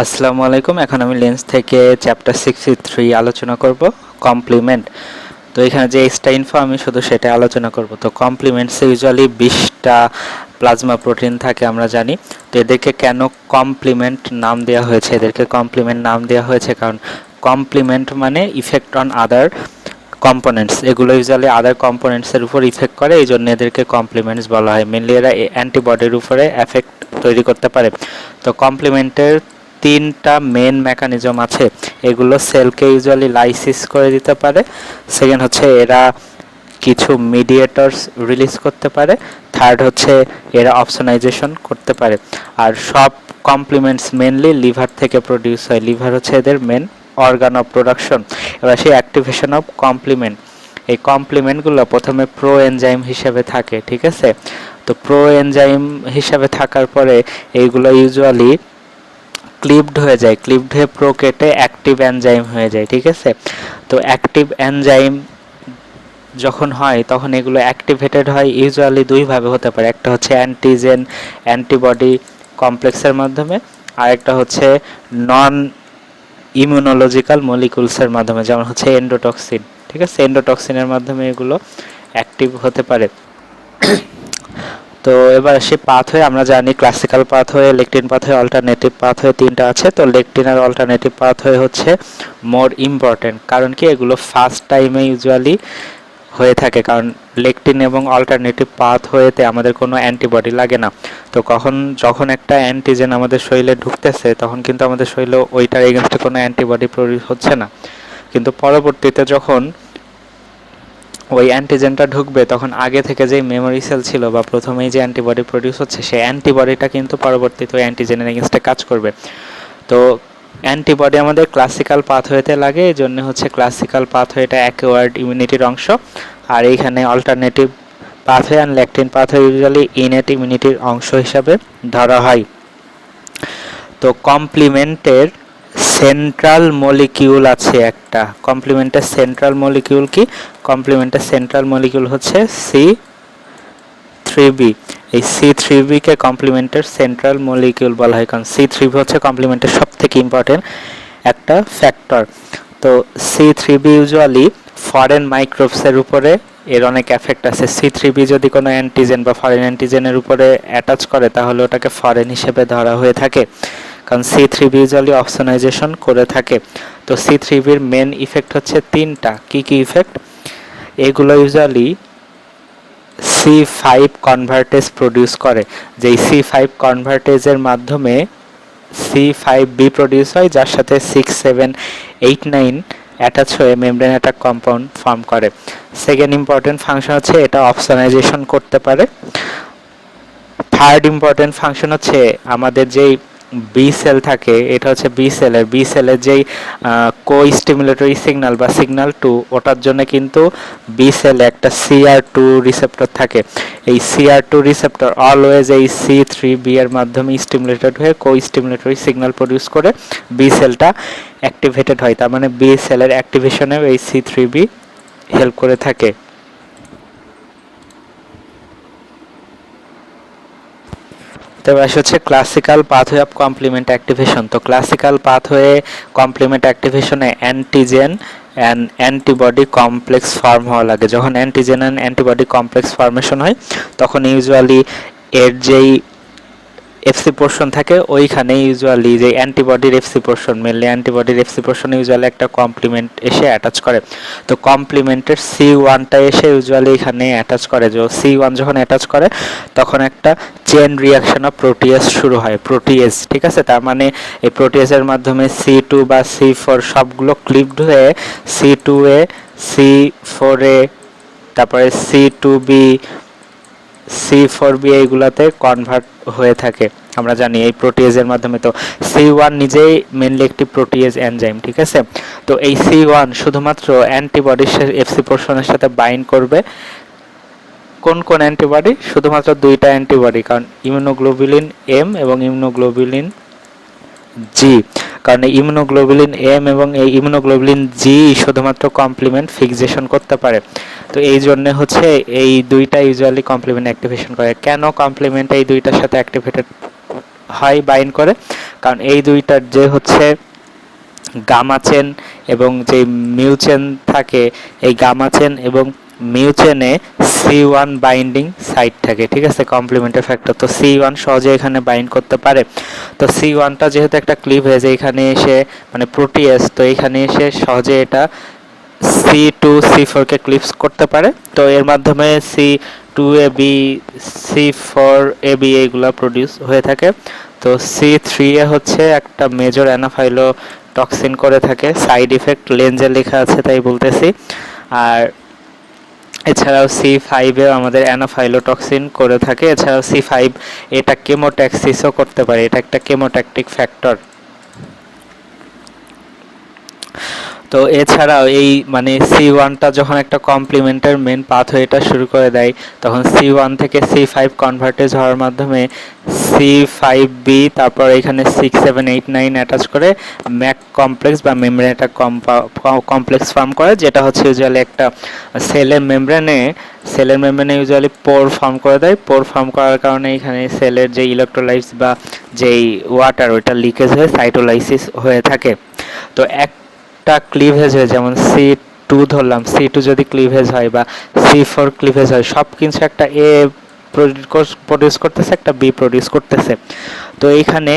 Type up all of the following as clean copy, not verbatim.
আসসালামু আলাইকুম। এখন আমি লেন্স থেকে চ্যাপ্টার 63 আলোচনা করব, কমপ্লিমেন্ট। তো এখানে যে এক্সট্রা ইনফো আমি শুধু সেটা আলোচনা করব। তো কমপ্লিমেন্টসে ইউজুয়ালি 20টা প্লাজমা প্রোটিন থাকে আমরা জানি। তো এদেরকে কেন কমপ্লিমেন্ট নাম দেওয়া হয়েছে? এদেরকে কমপ্লিমেন্ট নাম দেওয়া হয়েছে কারণ কমপ্লিমেন্ট মানে ইফেক্ট অন আদার কম্পোনেন্টস। এগুলো ইউজুয়ালি আদার কম্পোনেন্টসের উপর ইফেক্ট করে, এই জন্য এদেরকে কমপ্লিমেন্টস বলা হয়। মেনলি এরা অ্যান্টিবডির উপরে এফেক্ট তৈরি করতে পারে। তো কমপ্লিমেন্টের 3টা মেন মেকানিজম আছে। এগুলো সেলকে ইউজুয়ালি লাইসিস করে দিতে পারে। সেকেন্ড হচ্ছে এরা কিছু মিডিয়েটরস রিলিজ করতে পারে। থার্ড হচ্ছে এরা অপসোনাইজেশন করতে পারে। আর সব কমপ্লিমেন্টস মেনলি লিভার থেকে প্রডিউস হয়। লিভার হচ্ছে এদের মেন অর্গান অফ প্রোডাকশন। এবার সেই অ্যাক্টিভেশন অফ কমপ্লিমেন্ট, এই কমপ্লিমেন্টগুলো প্রথমে প্রো এনজাইম হিসেবে থাকে, ঠিক আছে? তো প্রো এনজাইম হিসাবে থাকার পরে এইগুলো ইউজুয়ালি ক্লিভড হয়ে যায়, ক্লিভড হয়ে প্রোকেটে অ্যাক্টিভ এনজাইম হয়ে যায়, ঠিক আছে? তো অ্যাক্টিভ এনজাইম যখন হয় তখন এগুলো অ্যাক্টিভেটেড হয় ইউজুয়ালি দুইভাবে হতে পারে। একটা হচ্ছে অ্যান্টিজেন অ্যান্টিবডি কমপ্লেক্সের মাধ্যমে, আর একটা হচ্ছে নন ইমিউনোলজিক্যাল মলিকুলসের মাধ্যমে, যেমন হচ্ছে এন্ডোটক্সিন, ঠিক আছে? এন্ডোটক্সিনের মাধ্যমে এগুলো অ্যাক্টিভ হতে পারে। তো এবার আসি পাথওয়ে। আমরা জানি classical pathway, lectin pathway, alternative pathway 3টা আছে। তো লেকটিন আর অল্টারনেটিভ পাথওয়ে হচ্ছে মোর ইম্পর্টেন্ট, কারণ কি এগুলো ফার্স্ট টাইমে ইউজুয়ালি হয়ে থাকে, কারণ লেকটিন এবং অল্টারনেটিভ পাথওয়েতে আমাদের কোনো অ্যান্টিবডি লাগে না। তো যখন একটা অ্যান্টিজেন আমাদের শরীরে ঢুকতেছে তখন কিন্তু আমাদের শরীরে ওইটার এগেনস্টে কোনো অ্যান্টিবডি প্রডিউস হচ্ছে না, কিন্তু পরবর্তীতে যখন ওই অ্যান্টিজেনটা ঢুকবে তখন আগে থেকে যেই মেমোরি সেল ছিল বা প্রথমেই যে অ্যান্টিবডি প্রডিউস হচ্ছে সেই অ্যান্টিবডিটা কিন্তু পরবর্তীতে ওই অ্যান্টিজেনের এগেনস্টে কাজ করবে। তো অ্যান্টিবডি আমাদের ক্লাসিক্যাল পাথওয়েতে লাগে, এই জন্য হচ্ছে ক্লাসিক্যাল পাথওয়েটা অ্যাকোয়ার্ড ইমিউনিটির অংশ, আর এইখানে alternative pathway and lectin pathway usually innate ইমিউনিটির অংশ হিসাবে ধরা হয়। তো কমপ্লিমেন্টের সেন্ট্রাল মলিকিউল আছে একটা। কমপ্লিমেন্টের সেন্ট্রাল মলিকিউল কি? কমপ্লিমেন্টের সেন্ট্রাল মলিকিউল হচ্ছে C3b। এই C3b কে কমপ্লিমেন্টের সেন্ট্রাল মলিকিউল বলা হয়, কারণ C3b হচ্ছে কমপ্লিমেন্টের সব থেকে ইম্পর্টেন্ট একটা ফ্যাক্টর। তো C3b ইউজুয়ালি ফরেন মাইক্রোবসের উপরে এর অনেক এফেক্ট আছে। C3b যদি কোনো অ্যান্টিজেন বা ফরেন অ্যান্টিজেনের উপরে অ্যাটাচ করে তাহলে ওটাকে ফরেন হিসেবে ধরা হয়ে থাকে, কারণ C3b ইউজুয়ালি অপসোনাইজেশন করে থাকে। তো C3bর মেন ইফেক্ট হচ্ছে 3টা। কি কি ইফেক্ট? এগুলো ইউজুয়ালি C5 কনভার্টেজ প্রডিউস করে, যেই C5 কনভার্টেজের মাধ্যমে C5b প্রডিউস হয়, যার সাথে 6, 7, 8, 9 অ্যাটাচ হয়ে মেমব্রেন অ্যাটাক কম্পাউন্ড ফর্ম করে। সেকেন্ড ইম্পর্টেন্ট ফাংশন হচ্ছে এটা অপসোনাইজেশন করতে পারে। থার্ড ইম্পর্টেন্ট ফাংশন হচ্ছে আমাদের যেই বি সেল থাকে, এটা হচ্ছে বি সেলের যেই কো স্টিমুলেটরি সিগন্যাল বা সিগন্যাল 2, ওটার জন্য কিন্তু বি সেলে একটা CR2 রিসেপ্টর থাকে। এই CR2 রিসেপ্টর অলওয়েজ এই C3b এর মাধ্যমে স্টিমুলেটেড হয়ে কো স্টিমুলেটরি সিগন্যাল প্রডিউস করে বি সেলটা অ্যাক্টিভেটেড হয়। তার মানে বি সেলের অ্যাক্টিভেশনেও এই C3b হেল্প করে থাকে। তবে আসলে হচ্ছে classical pathway of complement activation. তো ক্লাসিক্যাল পাথওয়ে কমপ্লিমেন্ট অ্যাক্টিভেশনে antigen and antibody complex form হওয়া লাগে। যখন antigen and antibody complex formation হয় তখন ইউজুয়ালি এর যেই এফসি পোর্শন থাকে ওইখানে ইউজুয়ালি যে অ্যান্টিবডির এফসি পোর্শন, মেনলি অ্যান্টিবডির এফসি পোর্শনে ইউজুয়ালি একটা কমপ্লিমেন্ট এসে অ্যাটাচ করে। তো কমপ্লিমেন্টের C1টা এসে ইউজুয়ালি এখানে অ্যাটাচ করে। যে C1 যখন অ্যাটাচ করে তখন একটা চেন রিয়াকশন অফ প্রোটিয়েজ শুরু হয়, প্রোটিয়েজ, ঠিক আছে? তার মানে এই প্রোটিয়েজের মাধ্যমে C2 বা C4 সবগুলো ক্লিভড হয়ে C2a, C4a, তারপরে C2b, C4b এইগুলাতে কনভার্ট হয়ে থাকে আমরা জানি এই প্রোটিয়েজের মাধ্যমে। তো C1 নিজেই মেনলি একটি প্রোটিয়েজ এনজাইম, ঠিক আছে? তো এই C1 শুধুমাত্র অ্যান্টিবডির এফসি পোর্শনের সাথে বাইন্ড করবে। কোন কোন অ্যান্টিবডি? শুধুমাত্র 2টা অ্যান্টিবডি, কারণ ইমিউনোগ্লোবুলিন M এবং ইমিউনোগ্লোবুলিন G। কারণ এই ইমিউনোগ্লোবুলিন M এবং এই ইমিউনোগ্লোবুলিন G শুধুমাত্র কমপ্লিমেন্ট ফিক্সেশন করতে পারে। তো এই জন্য হচ্ছে এই 2টা ইউজুয়ালি কমপ্লিমেন্ট অ্যাক্টিভেশন করে। কেন কমপ্লিমেন্ট এই 2টার সাথে অ্যাক্টিভেটেড হয় বাইন্ড করে, কারণ এই দুইটার যে হচ্ছে গামা চেন এবং যে মিউ চেন থাকে, এই গামা চেন এবং মিউ চেনে C1 বাইন্ডিং সাইট থাকে, ঠিক আছে, কমপ্লিমেন্টারি ফ্যাক্টর। তো C1 সহজে এখানে বাইন্ড করতে পারে। তো C1টা যেহেতু একটা ক্লিভেজ এখানে এসে মানে প্রোটিয়েজ, তো এখানে এসে সহজে এটা C2 C4 কে ক্লিপস করতে পারে। তো এর মাধ্যমে C2AB C4AB এইগুলা প্রডিউস হয়ে থাকে। তো C3A হচ্ছে একটা মেজর অ্যানাফাইলো টক্সিন করে থাকে, সাইড ইফেক্ট লেন্সে লেখা আছে তাই বলতেছি। আর এছাড়াও C5এও আমাদের অ্যানাফাইলোটক্সিন করে থাকে। এছাড়াও C5 এটা কেমোট্যাক্সিসও করতে পারে, এটা একটা কেমোট্যাকটিক ফ্যাক্টর। তো এছাড়াও এই মানে C1টা যখন একটা কমপ্লিমেন্টের মেন পাথওয়েটা শুরু করে দেয়, তখন C1 থেকে C5 কনভার্টেজ হওয়ার মাধ্যমে C5B তারপর এখানে 6 7 8 9 অ্যাটাচ করে ম্যাক কমপ্লেক্স বা মেমব্রেন একটা কমপ্লেক্স ফর্ম করে, যেটা হচ্ছে ইউজুয়ালি একটা সেলের মেমব্রেনে ইউজুয়ালি পোর ফর্ম করে দেয়। পোর ফর্ম করার কারণে এখানে সেলের যে ইলেকট্রোলাইটস বা যেই ওয়াটার ওইটা লিকেজ হয়ে সাইটোলাইসিস হয়ে থাকে। তো একটা ক্লিভেজ হয়, যেমন C2 ধরলাম, C2 যদি ক্লিভেজ হয় বা C4 ক্লিভেজ হয়, সব কিছু একটা A প্রডিউস করতেছে, একটা B প্রডিউস করতেছে। তো এইখানে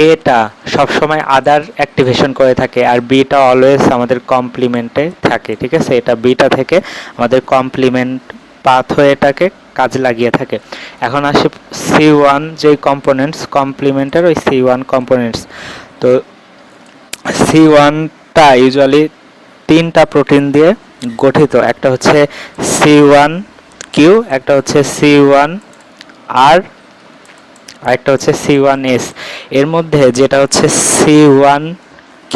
এটা সবসময় আদার অ্যাক্টিভেশন করে থাকে আর বিটা অলওয়েজ আমাদের কমপ্লিমেন্টে থাকে, ঠিক আছে। এটা বিটা থেকে আমাদের কমপ্লিমেন্ট পাথওয়েটাকে কাজে লাগিয়ে থাকে। এখন আসি C1 যে কম্পোনেন্টস, কমপ্লিমেন্টের ওই C1 কম্পোনেন্টস। তো C1টা ইউজুয়ালি 3টা প্রোটিন দিয়ে গঠিত, একটা হচ্ছে C1Q, একটা হচ্ছে C1R, আরেকটা হচ্ছে C1S। এর মধ্যে যেটা হচ্ছে C1Q,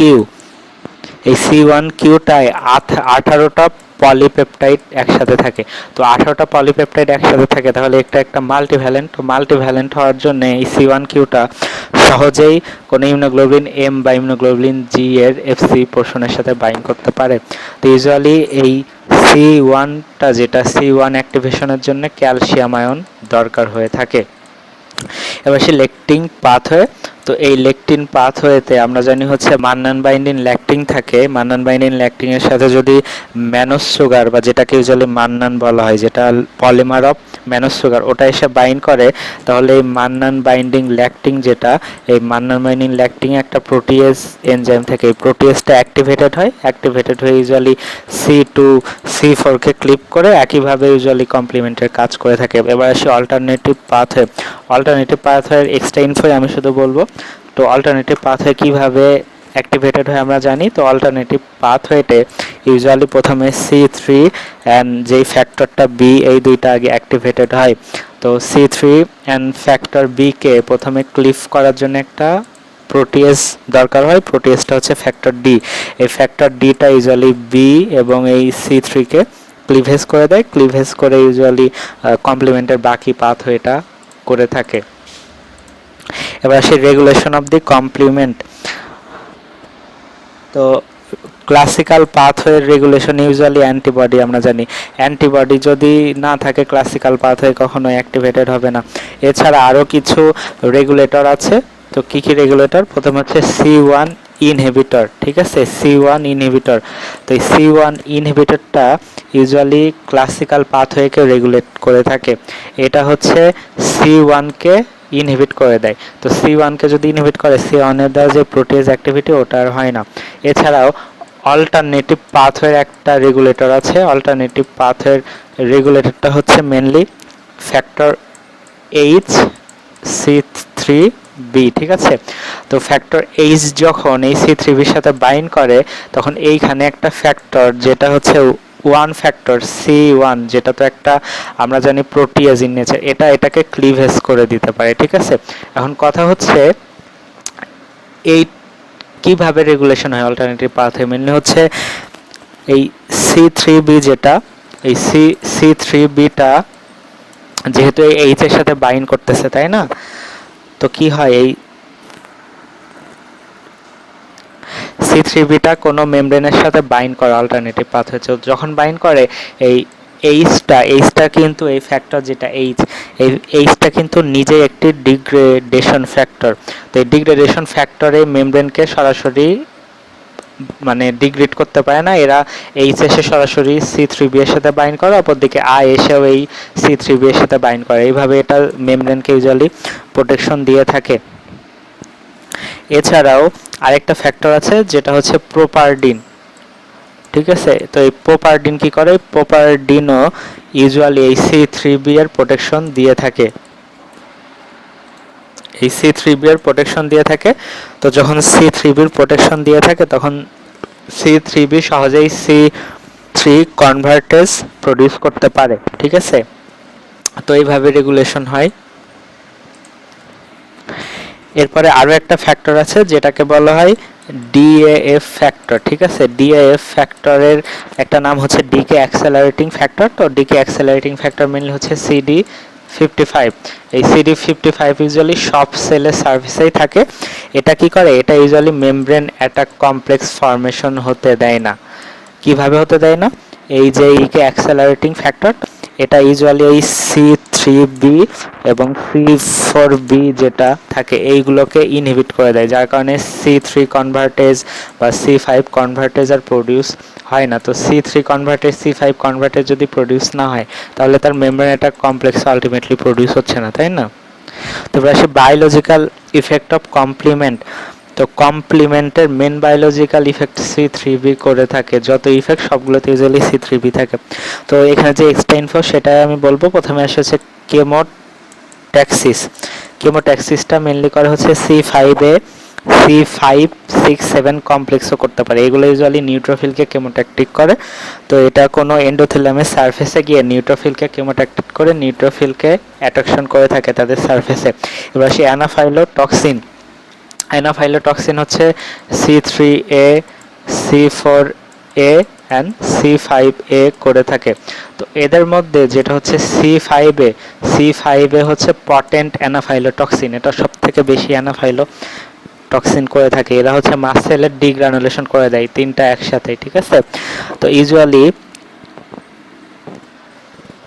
এই C1Qটায় 18টা পলিপেপটাইড একসাথে থাকে। তো 18টা পলিপেপটাইড একসাথে থাকে, তাহলে একটা মাল্টিভ্যালেন্ট। তো মাল্টিভ্যালেন্ট হওয়ার জন্য এই C1Qটা সহজেই কোনো ইমিউনোগ্লোবিন M বা ইমিউনোগ্লোবিন G এর FC পোর্শনের সাথে বাইন্ড করতে পারে। তো ইউজুয়ালি এই C1টা যেটা C1 অ্যাক্টিভেশনের জন্য ক্যালসিয়াম আয়ন দরকার হয়ে থাকে। এবার সে লেকটিন পাথওয়ে। তো এই লেকটিন পাথওয়েতে আমরা জানি হচ্ছে মান্নান বাইন্ডিং ল্যাকটিন থাকে। মান্নান বাইন্ডিং ল্যাকটিন এর সাথে যদি ম্যানোস সুগার বা যেটাকে ইউজুয়ালি মান্নান বলা হয়, যেটা পলিমার অফ ম্যানোস সুগার, ওটা এসে বাইন্ড করে, তাহলে এই মান্নান বাইন্ডিং ল্যাকটিন যেটা, এই মান্নান বাইন্ডিং ল্যাকটিন একটা প্রোটিয়েজ এনজাইম থেকে, এই প্রোটিয়েজটা অ্যাক্টিভেটেড হয়ে ইউজুয়ালি C2 C4 কে ক্লিপ করে একইভাবে ইউজুয়ালি কমপ্লিমেন্টের কাজ করে থাকে। এবার আসি অল্টারনেটিভ পাথওয়ের এক্সট্রা ইনফো আমি শুধু বলবো। তো অল্টারনেটিভ পাথওয়ে কিভাবে অ্যাক্টিভেটেড হয় আমরা জানি। তো অল্টারনেটিভ পাথওয়েতে ইউজুয়ালি প্রথমে C3 অ্যান্ড যেই ফ্যাক্টরটা B, এই দুইটা আগে অ্যাক্টিভেটেড হয়। তো C3 অ্যান্ড ফ্যাক্টর B কে প্রথমে ক্লিপ করার জন্য একটা প্রোটিয়েজ দরকার হয়। প্রোটিয়েজটা হচ্ছে ফ্যাক্টর D। এই ফ্যাক্টর Dটা ইউজুয়ালি B এবং এই C3 কে ক্লিভেজ করে দেয়। ক্লিভেজ করে ইউজুয়ালি কমপ্লিমেন্টের বাকি পাথওয়েটা করে থাকে। এবার আসি রেগুলেশন অফ দি কমপ্লিমেন্ট। তো classical pathway regulation usually antibody, আমরা জানি অ্যান্টিবডি যদি না থাকে ক্লাসিক্যাল পাথওয়ে কখনো অ্যাক্টিভেটেড হবে না। এছাড়া আরও কিছু রেগুলেটর আছে। তো কি কি রেগুলেটর? প্রথম হচ্ছে C1 ইনহিবিটর, ঠিক আছে, C1 ইনহিবিটর। তো এই C1 ইনহিবিটরটা ইউজুয়ালি ক্লাসিক্যাল পাথওয়েকে রেগুলেট করে থাকে। এটা হচ্ছে C1 কে ইনহিবিট করে দেয়। তো C1 কে যদি ইনহিবিট করে, C1 এর দ্বারা যে প্রোটিয়েজ অ্যাক্টিভিটি ওটা আর হয় না। এছাড়াও অল্টারনেটিভ পাথওয়ের একটা রেগুলেটর আছে। অল্টারনেটিভ পাথওয়ের রেগুলেটরটা হচ্ছে মেনলি ফ্যাক্টর HC3B, ঠিক আছে। তো ফ্যাক্টর H যখন এই C3Bর সাথে বাইন্ড করে, তখন এইখানে একটা ফ্যাক্টর যেটা হচ্ছে ওয়ান ফ্যাক্টর C1, যেটা তো একটা আমরা জানি প্রোটিয়েজ ইন নেচার, এটাকে ক্লিভেজ করে দিতে পারে, ঠিক আছে। এখন কথা হচ্ছে এই কিভাবে রেগুলেশন হয় অল্টারনেটিভ পাথওয়ে, মেনলি হচ্ছে এই C3B যেটা, এই C3Bটা যেহেতু এই H এর সাথে বাইন্ড করতেছে, তাই না? তো কি হয়, এই C3Bটা কোনো মেমব্রেনের সাথে বাইন্ড করে অল্টারনেটিভ পাথওয়ে। যখন বাইন্ড করে, এই এইচটা কিন্তু এই ফ্যাক্টর যেটা এই এইচটা কিন্তু নিজে একটি ডিগ্রেডেশন ফ্যাক্টর। তো এই ডিগ্রেডেশন ফ্যাক্টরে মেমব্রেনকে সরাসরি মানে ডিগ্রেড করতে পারে না, এরা এইচ এসে সরাসরি C3b এর সাথে বাইন্ড করে, অপরদিকে আই এসেও এই C3b এর সাথে বাইন্ড করে, এইভাবে এটা মেমব্রেনকে ইউজুয়ালি প্রোটেকশন দিয়ে থাকে। এছাড়াও আরেকটা ফ্যাক্টর আছে যেটা হচ্ছে প্রোপারডিন, ঠিক আছে। তো এই প্রোপারডিন কি করে, প্রোপারডিনও ইউজুয়ালি এই C3b এর প্রোটেকশন দিয়ে থাকে, এই C3b এর প্রোটেকশন দিয়ে থাকে। তো যখন C3b এর প্রোটেকশন দিয়ে থাকে তখন C3b সহজেই C3 কনভার্টেজ প্রডিউস করতে পারে, ঠিক আছে। তো এইভাবে রেগুলেশন হয়। এরপরে আরও একটা ফ্যাক্টর আছে যেটাকে বলা হয় ডিএএফ ফ্যাক্টর, ঠিক আছে। ডিএএফ ফ্যাক্টরের একটা নাম হচ্ছে ডিকে অ্যাক্সেলারেটিং ফ্যাক্টর। তো ডিকে অ্যাক্সেলারেটিং ফ্যাক্টর মেনলি হচ্ছে CD55। এই CD55 ইউজুয়ালি সব সেলের সার্ভিসেই থাকে। এটা কি করে, এটা usually membrane attack complex formation হতে দেয় না। কিভাবে হতে দেয় না, এই যে ইকে অ্যাক্সেলারেটিং ফ্যাক্টর এটা ইউজুয়ালি এই C3b এবং C4b যেটা থাকে এইগুলোকে ইনহিবিট করে দেয়, যার কারণে C3 কনভার্টেজ বা C5 কনভার্টেজ আর প্রডিউস হয় না। তো C3 কনভার্টেজ C5 কনভার্টেজ যদি প্রডিউস না হয় তাহলে তার membrane attack complex ultimately produce হচ্ছে না, তাই না। তো আসে বায়োলজিক্যাল ইফেক্ট অফ কমপ্লিমেন্ট। তো কমপ্লিমেন্টের মেন বায়োলজিক্যাল ইফেক্ট C3b করে থাকে, যত ইফেক্ট সবগুলোতে ইউজুয়ালি C3b থাকে। তো এখানে যে এক্সট্রা ইনফো সেটা আমি বলবো। প্রথমে এসেছে কেমোট্যাক্সিস। কেমোট্যাক্সিসটা মেনলি করে হচ্ছে C5a C5-6-7 কমপ্লেক্সও করতে পারে, এগুলো ইউজুয়ালি নিউট্রোফিলকে কেমোট্যাকটিক করে। তো এটা কোনো এন্ডোথেলিয়ামের সারফেসে গিয়ে নিউট্রোফিলকে কেমোট্যাকটিক করে নিউট্রোফিলকে অ্যাট্রাকশন করে থাকে তাদের সারফেসে। এবার সেই অ্যানাফাইলোটক্সিন, অ্যানাফাইলোটক্সিন হচ্ছে C3a C4a অ্যান্ড C5a করে থাকে। তো এদের মধ্যে যেটা হচ্ছে C5a হচ্ছে পটেন্ট অ্যানাফাইলোটক্সিন, এটা সব থেকে বেশি অ্যানাফাইলোটক্সিন করে থাকে। এরা হচ্ছে মাসেলের ডিগ্রানুলেশন করে দেয় তিনটা একসাথে, ঠিক আছে। তো ইউজুয়ালি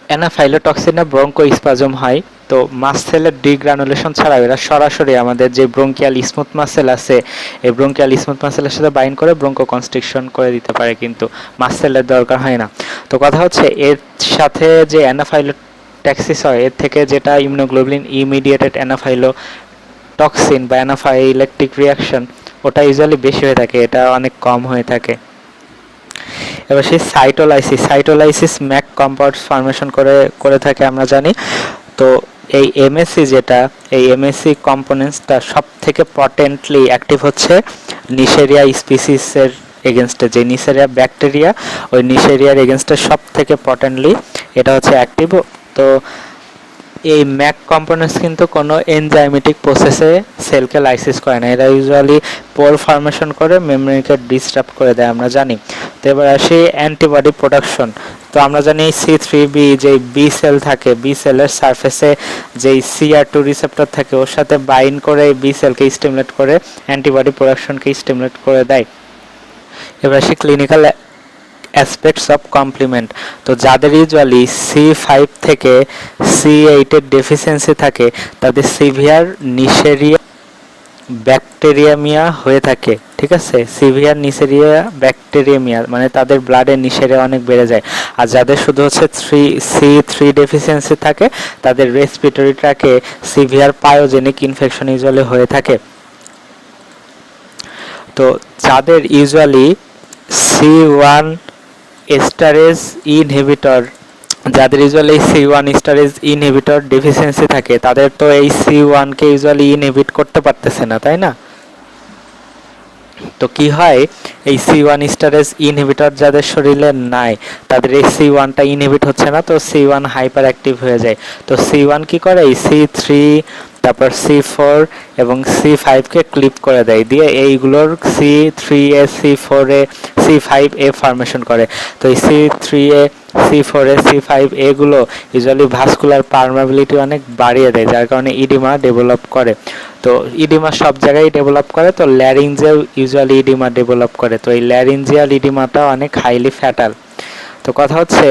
অ্যানাফাইলোটক্সিনে ব্রঙ্কোস্পাজম হয়। তো মাসেলের ডিগ্রানুলেশন ছাড়াও এরা সরাসরি আমাদের যে ব্রঙ্কিয়াল স্মুথ মাসেল আছে এই ব্রঙ্কিয়াল স্মুথ মাসেলের সাথে বাইন্ড করে ব্রঙ্কো কনস্ট্রিকশন করে দিতে পারে, কিন্তু মাসেলের দরকার হয় না। তো কথা হচ্ছে এর সাথে যে অ্যানাফাইলোটক্সিস হয় এর থেকে যেটা ইমিউনোগ্লোবুলিন ইমিডিয়েটেড অ্যানাফাইলোটক্সিন বা অ্যানাফাইলেকটিক রিয়াকশন ওটা ইউজুয়ালি বেশি হয়ে থাকে, এটা অনেক কম হয়ে থাকে। এবার সেই সাইটোলাইসিস ম্যাক কম্পাউন্ডস ফর্মেশন করে থাকে আমরা জানি। তো এই এমএসসি যেটা, এই এমএসসি কম্পোনেন্টসটা সব থেকে পটেন্টলি অ্যাক্টিভ হচ্ছে নিশেরিয়া স্পিসিসের এগেনস্টে, যে নিশেরিয়া ব্যাকটেরিয়া ওই নিশেরিয়ার এগেনস্টে সব থেকে পটেন্টলি এটা হচ্ছে অ্যাক্টিভ। তো এই ম্যাক কম্পোনেন্টস কিন্তু কোনো এনজাইমেটিক প্রসেসে সেলকে লাইসিস করে না, এরা ইউজুয়ালি পোর ফর্মেশন করে মেমব্রেনকে ডিস্টার্ব করে দেয় আমরা জানি। তো এবার আসি অ্যান্টিবডি প্রোডাকশন। তো আমরা জানি C3b যে বি সেল থাকে, বি সেলের সারফেসে যেই CR2 রিসেপ্টর থাকে ওর সাথে বাইন্ড করে বি সেলকে স্টিমুলেট করে অ্যান্টিবডি প্রোডাকশনকে স্টিমুলেট করে দেয়। এবার আসি ক্লিনিক্যাল অ্যাসপেক্টস অফ কমপ্লিমেন্ট। তো যাদের ইউজুয়ালি C5 থেকে C8 এর ডেফিসিয়েন্সি থাকে তাদের সিভিয়ার নিশেরিয়া ব্যাকটেরিয়ামিয়া হয়ে থাকে, ঠিক আছে। সিভিয়ার নিশেরিয়া ব্যাকটেরিয়ামিয়া মানে তাদের ব্লাডের নিশেরিয়া অনেক বেড়ে যায়। আর যাদের শুধু হচ্ছে C3 ডেফিসিয়েন্সি থাকে তাদের রেসপিরেটরি ট্র্যাকে সিভিয়ার পায়োজেনিক ইনফেকশন ইউজুয়ালি হয়ে থাকে। তো যাদের ইউজুয়ালি C1 স্টারেজ ইনহিবিটর, যাদের ইউজুয়ালি C1 স্টারেজ ইনহিবিটর ডেফিসিয়েন্সি থাকে তাদের তো এই C1 কে ইউজুয়ালি ইনহিবিট করতে পারতেছে না, তাই না। তো কি হয়, এই C1 স্টারেজ ইনহিবিটর যাদের শরীরে নাই তাদের এই C1টা ইনহিবিট হচ্ছে না, তো C1 হাইপার অ্যাক্টিভ হয়ে যায়। তো C1 কি করে, এই C3 তারপর C4 এবং C5 কে ক্লিপ করে দেয়, দিয়ে এইগুলোর C3a C4a C5a ফর্মেশন করে। তো এই C3a C4a C5a গুলো ইউজুয়ালি ভাস্কুলার পারমেবিলিটি অনেক বাড়িয়ে দেয়, যার কারণে ইডিমা ডেভেলপ করে। তো ইডিমা সব জায়গায় ডেভেলপ করে, তো ল্যারিঞ্জেও ইউজুয়ালি ইডিমা ডেভেলপ করে। তো এই ল্যারিঞ্জিয়াল ইডিমাটা অনেক হাইলি ফ্যাটাল। তো কথা হচ্ছে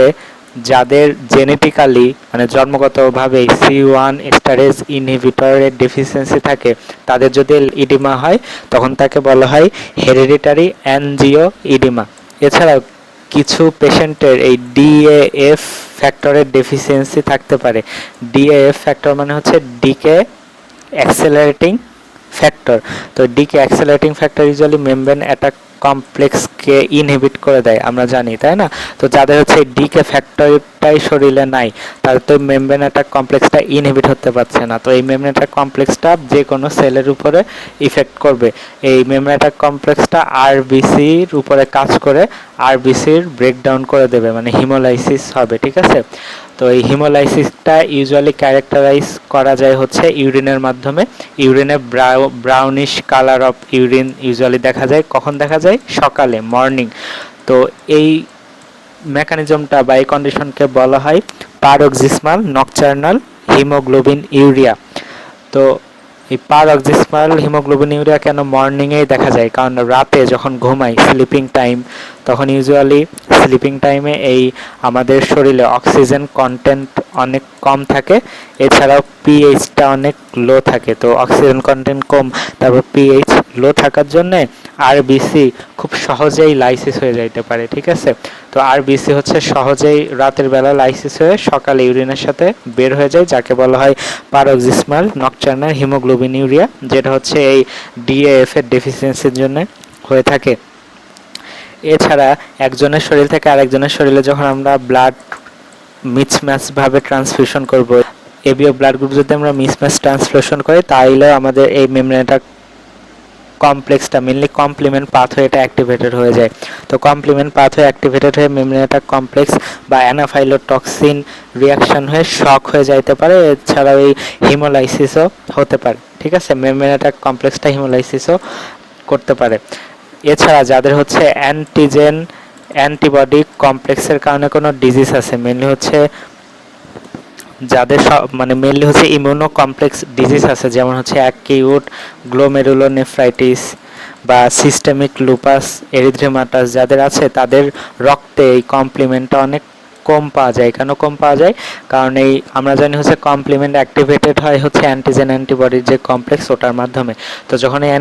যাদের জেনেটিক্যালি মানে জন্মগতভাবে C1 স্টারেজ ইনহিবিটরের ডেফিসিয়েন্সি থাকে, তাদের যদি ইডিমা হয় তখন তাকে বলা হয় হেরেডিটারি অ্যানজিও ইডিমা। এছাড়াও কিছু পেশেন্টের এই DAF ফ্যাক্টরের ডেফিসিয়েন্সি থাকতে পারে। DAF ফ্যাক্টর মানে হচ্ছে ডিকে অ্যাক্সেলারেটিং ফ্যাক্টর। তো decay accelerating factor usually membrane attack কমপ্লেক্সকে ইনহিবিট করে দেয়, আমরা জানি তাই না। তো যাদের হচ্ছে ডিকে ফ্যাক্টরটাই শরীরে নাই, তাদের তো মেমব্রেন অ্যাটাক কমপ্লেক্সটা ইনহিবিট হতে পারছে না। তো এই মেমব্রেন অ্যাটাক কমপ্লেক্সটা যে কোনো সেলের উপরে ইফেক্ট করবে। এই মেমব্রেন অ্যাটাক কমপ্লেক্সটা আরবিসির উপরে কাজ করে আরবিসির ব্রেকডাউন করে দেবে, মানে হিমোলাইসিস হবে, ঠিক আছে। তো এই হিমোলাইসিসটা ইউজুয়ালি ক্যারেক্টারাইজ করা যায় হচ্ছে ইউরিনের মাধ্যমে। ইউরিনে brownish colour of urine usually দেখা যায়। কখন দেখা যায়? সকালে, মর্নিং। তো এই মেকানিজমটা বা এই কন্ডিশনকে বলা হয় পারক্সিসমাল নকচার্নাল হিমোগ্লোবিন ইউরিয়া। তো এই পারক্সিসমাল হিমোগ্লোবিন ইউরিয়া কেন মর্নিংয়েই দেখা যায়? কারণ রাতে যখন ঘুমাই, স্লিপিং টাইম, তখন ইউজুয়ালি স্লিপিং টাইমে এই আমাদের শরীরে অক্সিজেন কন্টেন্ট অনেক কম থাকে, এছাড়াও পিএইচটা অনেক লো থাকে। তো অক্সিজেন কন্টেন্ট কম, তারপর পিএইচ লো থাকার জন্যে আরবিসি খুব সহজেই লাইসিস হয়ে যাইতে পারে, ঠিক আছে। তো আরবিসি হচ্ছে সহজেই রাতের বেলা লাইসিস হয়ে সকালে ইউরিনের সাথে বের হয়ে যায়, যাকে বলা হয় পারক্সিসমাল নকচার্নাল হিমোগ্লোবিন ইউরিয়া, যেটা হচ্ছে এই ডিএএফ এর ডেফিসিয়েন্সির জন্য হয়ে থাকে। এছাড়া একজনের শরীর থেকে আরেকজনের শরীরে যখন আমরা ব্লাড মিসম্যাচ ভাবে ট্রান্সফিউশন করব, এবিও ব্লাড গ্রুপ যদি আমরা মিসম্যাচ ট্রান্সফিউশন করি, তাহলে আমাদের এই মেমব্রেনটা কমপ্লেক্সটা মেনলি কমপ্লিমেন্ট পাথওয়েটা অ্যাক্টিভেটেড হয়ে যায়। তো কমপ্লিমেন্ট পাথওয়ে অ্যাক্টিভেটেড হয়ে মেমব্রেনটা কমপ্লেক্স বা অ্যানাফাইলোটক্সিন রিয়াকশন হয়ে শক হয়ে যাইতে পারে। এছাড়াও এই হিমোলাইসিসও হতে পারে, ঠিক আছে। মেমব্রেনটা কমপ্লেক্সটা হিমোলাইসিসও করতে পারে। এছাড়া যাদের হচ্ছে অ্যান্টিবডি কমপ্লেক্সের কারণে কোনো ডিজিজ আছে, মেনলি হচ্ছে যাদের মানে মেনলি হচ্ছে ইমিউনো কমপ্লেক্স ডিজিজ আছে, যেমন হচ্ছে অ্যাকিউট গ্লোমেরুলোনেফ্রাইটিস বা সিস্টেমিক লুপাস এরিথ্রেমাটাস যাদের আছে, তাদের রক্তে এই কমপ্লিমেন্টটা অনেক কম পাওয়া যায়। কেন কম পাওয়া যায়? কারণ এই আমরা জানি হচ্ছে কমপ্লিমেন্ট অ্যাক্টিভেটেড হয় হচ্ছে অ্যান্টিজেন অ্যান্টিবডির যে কমপ্লেক্স, ওটার মাধ্যমে। তো যখন এই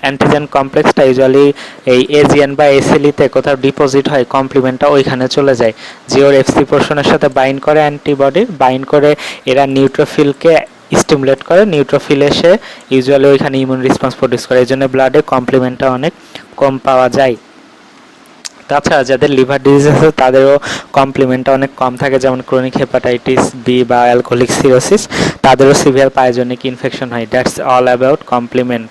অ্যান্টিজেন কমপ্লেক্সটা ইউজুয়ালি এই এজিএন বা এসিলিতে কোথাও ডিপোজিট হয়, কমপ্লিমেন্টটা ওইখানে চলে যায়, যে ওর এফসি পোর্শনের সাথে বাইন্ড করে অ্যান্টিবডির, বাইন্ড করে এরা নিউট্রোফিলকে স্টিমুলেট করে, নিউট্রোফিল এসে ইউজুয়ালি ওইখানে ইমিউন রেসপন্স প্রডিউস করে। এই জন্য ব্লাডে কমপ্লিমেন্টটা অনেক কম পাওয়া যায়। তাছাড়া যাদের লিভার ডিজিজ আছে তাদেরও কমপ্লিমেন্টটা অনেক কম থাকে, যেমন ক্রনিক হেপাটাইটিস বি বা অ্যালকোহলিক সিরোসিস, তাদেরও সিভিয়ার পায়োজনিক ইনফেকশন হয়। That's all about complement.